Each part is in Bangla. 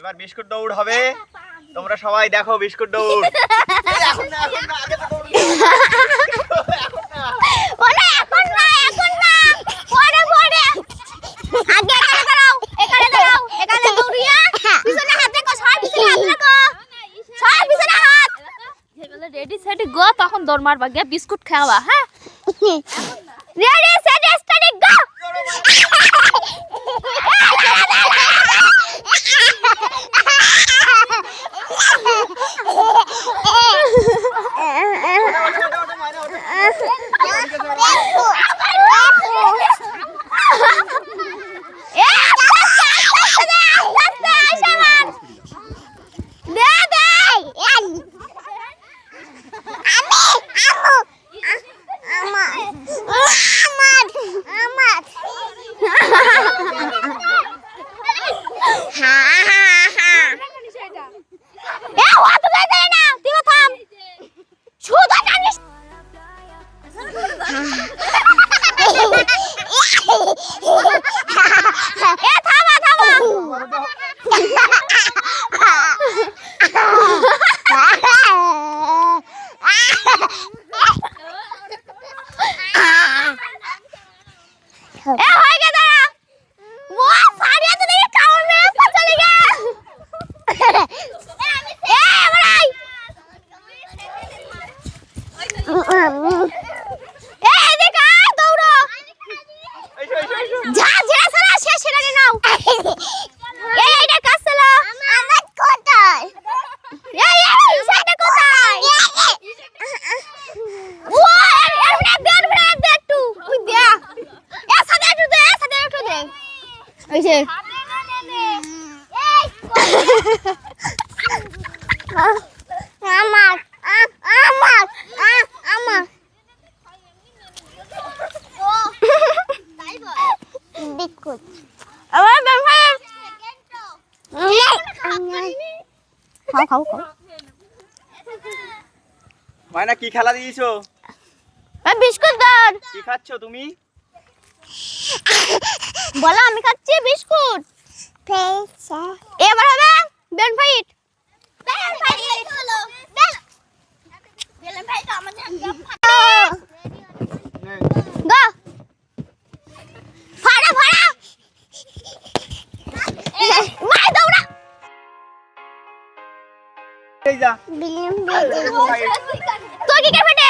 এবার বিস্কুট দৌড় হবে, তোমরা সবাই দেখো বিস্কুট দৌড়। এখন না এখন না, আগে তো দৌড়। এখন না ওরে এখন না এখন না, পরে পরে আগে এখানে দাঁড়াও এখানে দৌড়িয়া পিছনে হাত রাখো, সবাই পিছনে হাত রাখো, সবাই পিছনে হাত। যেবেলে রেডি সেটি গো তখন দৌড় মারবা, গিয়ে বিস্কুট খাওয়া। হ্যাঁ রেডি সেট স্টার্ট গো। মায়না কি খেলা দিয়েছো? বিস্কুট দাও। কি খাচ্ছ তুমি? বলো আমি খাচ্ছি বিস্কুট। এবার হবে বেলুন ফাইট। বেলুন ফাইট হলো বেলুন ফাইট আমাদের গো ফাড়া ফাড়া মাই দৌড়া। এই যা তুই কি করবে?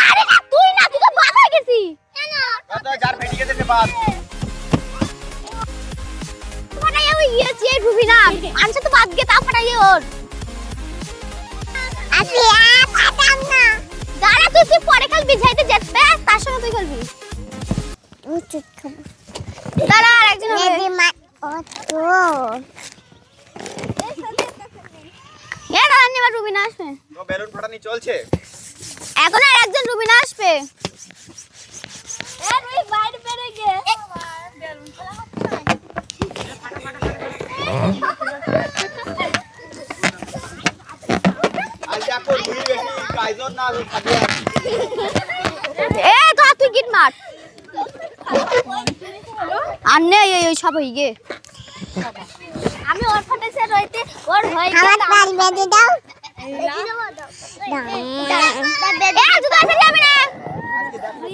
আরে না তুই না, তুই তো বাদ হয়ে গেছিস। কেন? কত যার ফেটে গেছে বাদ। পড়াই ওই ইয়ে রুবি না আনছে তো বাদ গে তা পড়াই ওর। আপনি পাতাম না। দাঁড়া তুই পরে খেলবি, যাইতে যেতে তার সঙ্গে তুই খেলবি। উচিত খাবো। দাঁড়া আরেকজন হবে। ও তো এ দাঁড়া নিবা রুবিনা আসবে। তো বেলুন ফাটানি চলছে। এখন আর একজন রুবিনা আসবে। এ রুই বাইরে বেরে গে। বেলুন ফেলা হচ্ছে। আজ দেখো দুই বেশি কাইজন না আমি খাবি। এ তো তুই গিট মার। আন্নে এই সব হই গে। আমি ওর ফাটাইছে রইতে ওর হই গে। আমার পাল বেঁধে দাও।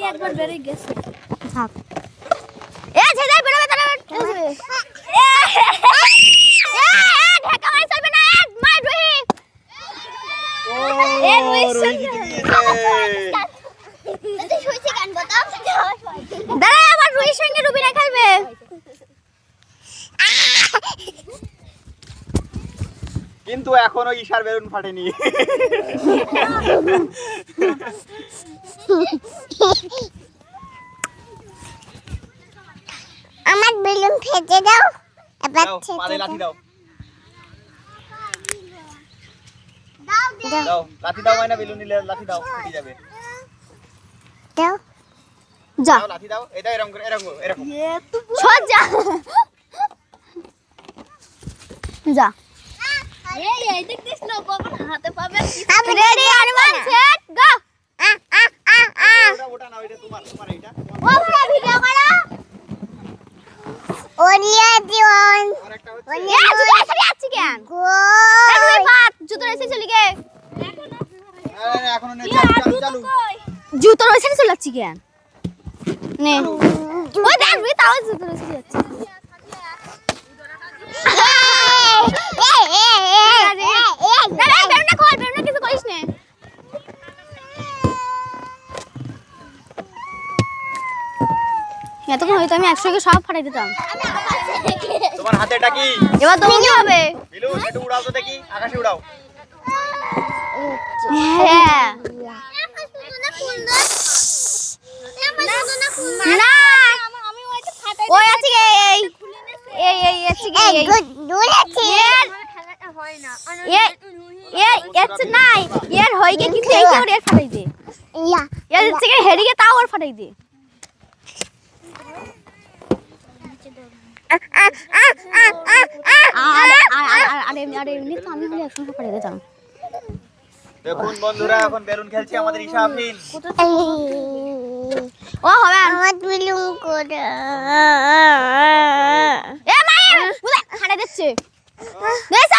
একবার বেরিয়ে গেছে। ঢাকা মাই চলবে না, মাই রুহি। দাঁড়া আবার রুহির সঙ্গে রুবিনা খেলবে। কিন্তু এখনো ঈশার বেলুন ফাটেনি। আমার বেলুন ফেটে দাও। এবার পালে লাঠি দাও। দাও দাও লাঠি দাও, মাইনা বেলুন নিলে লাঠি দাও, ফেটে যাবে। দাও যা দাও লাঠি দাও। এটা এরকম করে এরকম এরকম। সর যা যা। এই দেখছিস না কখন হাতে পাবে। আমি রেডি আর ওয়ান সেট গো। ওটা না, এটা তোমার এটা। ও বড় ভিডিও করো। ওলিয়া দিওন। আরেকটা হচ্ছে ওলিয়া দিওন। কেন এই রুই পাত জুতো রেসে চলি গে এখনো নেই, চালু চালু জুতো রেসে চলে যাচ্ছি কেন নে ওই দেখ রুই তাও জুতো রেসে যাচ্ছে বেরোনা খোল বেরোনা কিছু করিস নে এতক্ষণ হয়তো আমি 100 কে সব ফাটাই দিতাম তোমার হাতে এটা কি এবার তুমি কি হবে বিলু একটু উড়াও তো দেখি আকাশে উড়াও হ্যাঁ না ওই আছে গে এই আছে গে এই দোলেছে হয় না এর নাই এর হই গে কিন্তু এই কেউ এর ফাটাই দে এর আছে গে হেরি গে তাও ওর ফাটাই দে আরে এমনি তো আমি হলে একসঙ্গে ফাটাই দিতাম দেখুন বন্ধুরা এখন বেলুন খেলছে আমাদের ঈশা আফরিন ও হবে আমার বিলুন করে